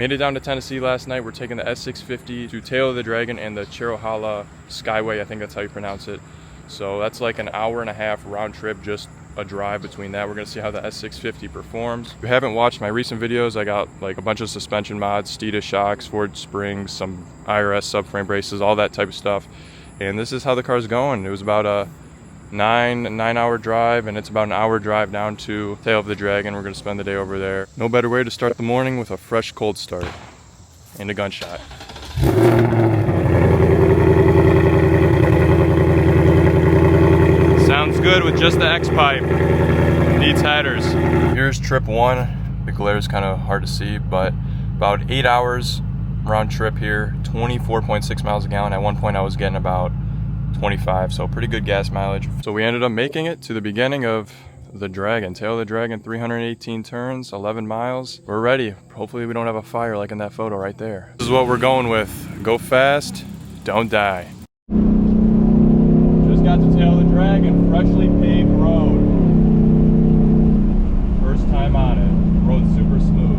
Made it down to Tennessee last night. We're taking the S650 to Tail of the Dragon and the Chirohala Skyway, I think that's how you pronounce it. So that's like an hour and a half round trip, just a drive between that. We're gonna see how the S650 performs. If you haven't watched my recent videos, I got like a bunch of suspension mods, Steeda shocks, Ford springs, some IRS subframe braces, all that type of stuff. And this is how the car's going. It was about a nine-hour drive, and it's about an hour drive down to Tail of the Dragon. We're gonna spend the day over there. No better way to start the morning with a fresh cold start and a gunshot. Sounds good with just the Xpipe. Needs headers. Here's trip one. The glare is kind of hard to see, but about 8 hours round trip here, 24.6 miles a gallon. At one point I was getting about 25, so pretty good gas mileage. So we ended up making it to the beginning of the Dragon, Tail of the Dragon, 318 turns, 11 miles. We're ready. Hopefully we don't have a fire like in that photo right there. This is what we're going with. Go fast, don't die. Just got to Tail of the Dragon, freshly paved road. First time on it. Road's super smooth.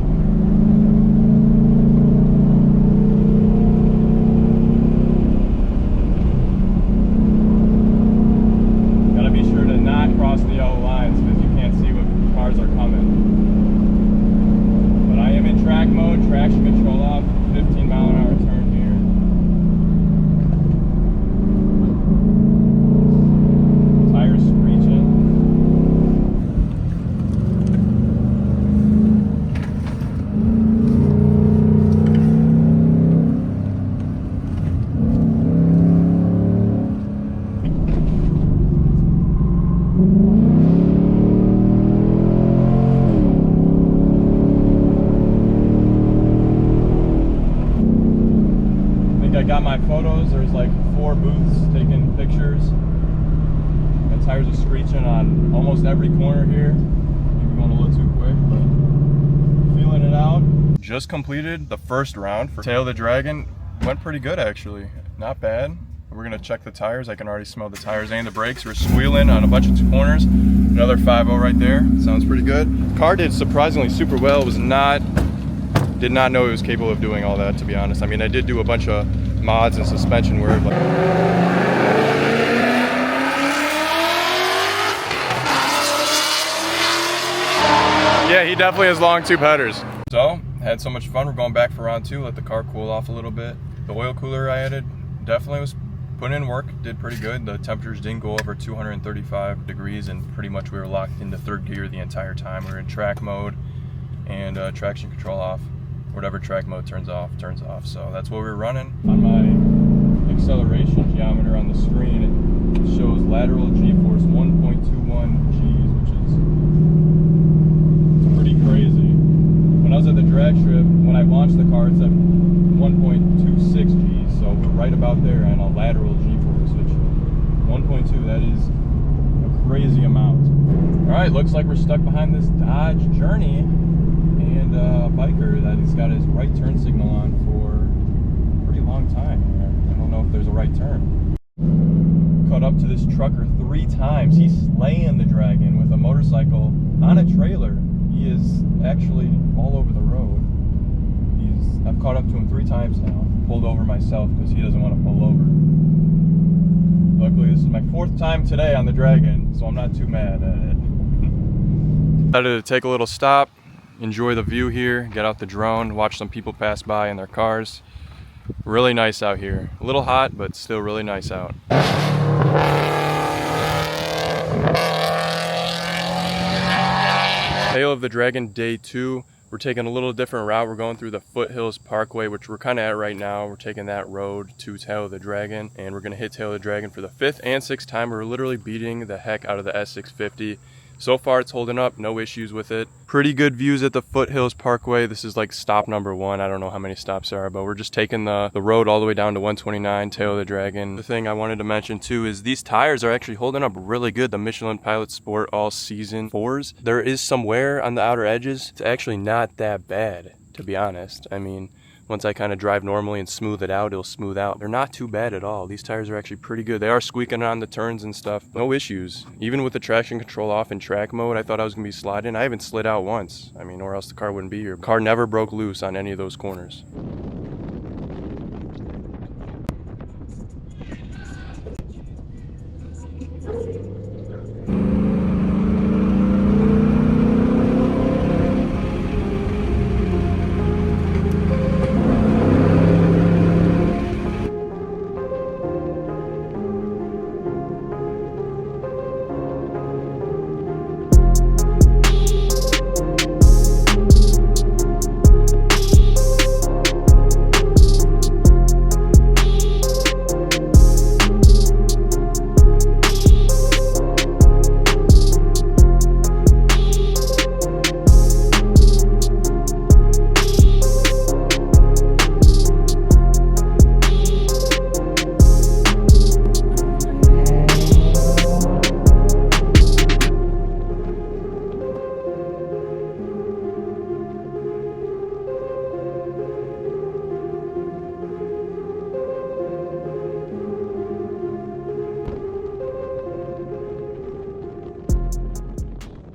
Cross the yellow lines because you can't see what cars are coming. But I am in track mode, traction control off, 15-mile-an-hour turn here. Tires screeching. I got my photos. There's like 4 booths taking pictures. The tires are screeching on almost every corner here. Maybe going a little too quick, but feeling it out. Just completed the first round for Tail of the Dragon. Went pretty good actually. Not bad. We're gonna check the tires. I can already smell the tires and the brakes. We're squealing on a bunch of corners. Another 5.0 right there. Sounds pretty good. Car did surprisingly super well. Did not know it was capable of doing all that, to be honest. I mean, I did do a bunch of mods and suspension work. Yeah, he definitely has long tube headers. So, had so much fun. We're going back for round 2, let the car cool off a little bit. The oil cooler I added definitely was putting in work, did pretty good. The temperatures didn't go over 235 degrees, and pretty much we were locked into 3rd gear the entire time. We were in track mode and traction control off. Whatever track mode turns off. So that's what we're running. On my acceleration geometer on the screen, it shows lateral G-force 1.21 Gs, which is pretty crazy. When I was at the drag strip, when I launched the car, it's at 1.26 Gs, so we're right about there on a lateral G-force, which 1.2, that is a crazy amount. All right, looks like we're stuck behind this Dodge Journey. And a biker that has got his right turn signal on for a pretty long time here. I don't know if there's a right turn. Caught up to this trucker 3 times. He's slaying the Dragon with a motorcycle on a trailer. He is actually all over the road. I've caught up to him 3 times now. Pulled over myself because he doesn't want to pull over. Luckily, this is my 4th time today on the Dragon, so I'm not too mad at it. Decided to take a little stop. Enjoy the view here, get out the drone, watch some people pass by in their cars. Really nice out here. A little hot, but still really nice out. Tail of the Dragon day 2. We're taking a little different route. We're going through the Foothills Parkway, which we're kind of at right now. We're taking that road to Tail of the Dragon, and we're gonna hit Tail of the Dragon for the 5th and 6th time. We're literally beating the heck out of the S650. So far it's holding up, no issues with it. Pretty good views at the Foothills Parkway. This is like stop number 1. I don't know how many stops there are, but we're just taking the road all the way down to 129, Tail of the Dragon. The thing I wanted to mention too is these tires are actually holding up really good. The Michelin Pilot Sport All Season 4s. There is some wear on the outer edges. It's actually not that bad. to be honest. I mean, once I kind of drive normally and smooth it out, it'll smooth out. They're not too bad at all. These tires are actually pretty good. They are squeaking on the turns and stuff. No issues. Even with the traction control off in track mode, I thought I was gonna be sliding. I haven't slid out once. I mean, or else the car wouldn't be here. The car never broke loose on any of those corners.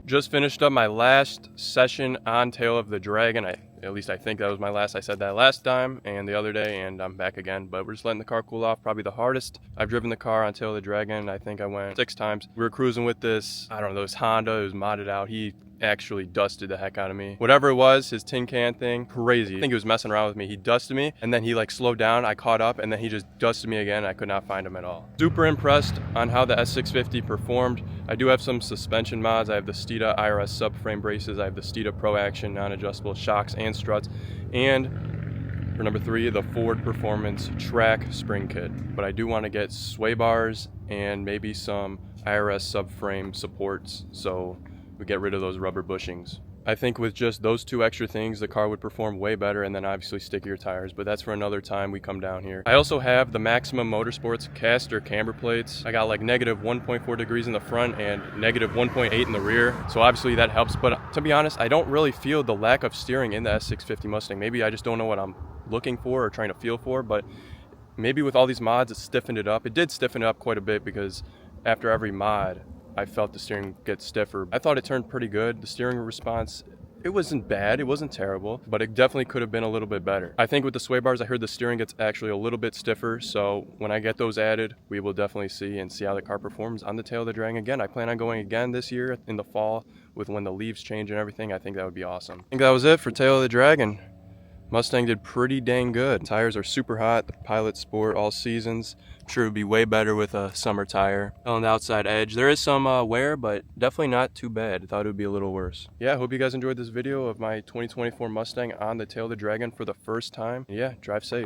Just finished up my last session on Tail of the Dragon. At least I think that was my last. I said that last time and the other day, and I'm back again. But we're just letting the car cool off. Probably the hardest I've driven the car on Tail of the Dragon. I think I went 6 times. We were cruising with this, I don't know, this Honda. It was modded out. He actually dusted the heck out of me. Whatever it was, his tin can thing, crazy. I think he was messing around with me. He dusted me, and then he like slowed down. I caught up, and then he just dusted me again. I could not find him at all. Super impressed on how the S650 performed. I do have some suspension mods. I have the Steeda IRS subframe braces. I have the Steeda Pro Action non-adjustable shocks and struts. And for number 3, the Ford Performance Track Spring Kit. But I do want to get sway bars and maybe some IRS subframe supports, so we get rid of those rubber bushings. I think with just those 2 extra things, the car would perform way better, and then obviously stickier tires, but that's for another time we come down here. I also have the Maximum Motorsports caster camber plates. I got like negative 1.4 degrees in the front and negative 1.8 in the rear, so obviously that helps. But to be honest, I don't really feel the lack of steering in the S650 Mustang. Maybe I just don't know what I'm looking for or trying to feel for, but maybe with all these mods, it stiffened it up. It did stiffen it up quite a bit, because after every mod, I felt the steering get stiffer. I thought it turned pretty good. The steering response, it wasn't bad, it wasn't terrible, but it definitely could have been a little bit better. I think with the sway bars, I heard the steering gets actually a little bit stiffer, so when I get those added, we will definitely see how the car performs on the Tail of the Dragon again. I plan on going again this year in the fall with when the leaves change and everything. I think that would be awesome. I think that was it for Tail of the Dragon. Mustang did pretty dang good. Tires are super hot, the Pilot Sport all seasons. I'm sure it would be way better with a summer tire. On the outside edge, there is some wear, but definitely not too bad. I thought it would be a little worse. Yeah, I hope you guys enjoyed this video of my 2024 Mustang on the Tail of the Dragon for the first time. Yeah, drive safe.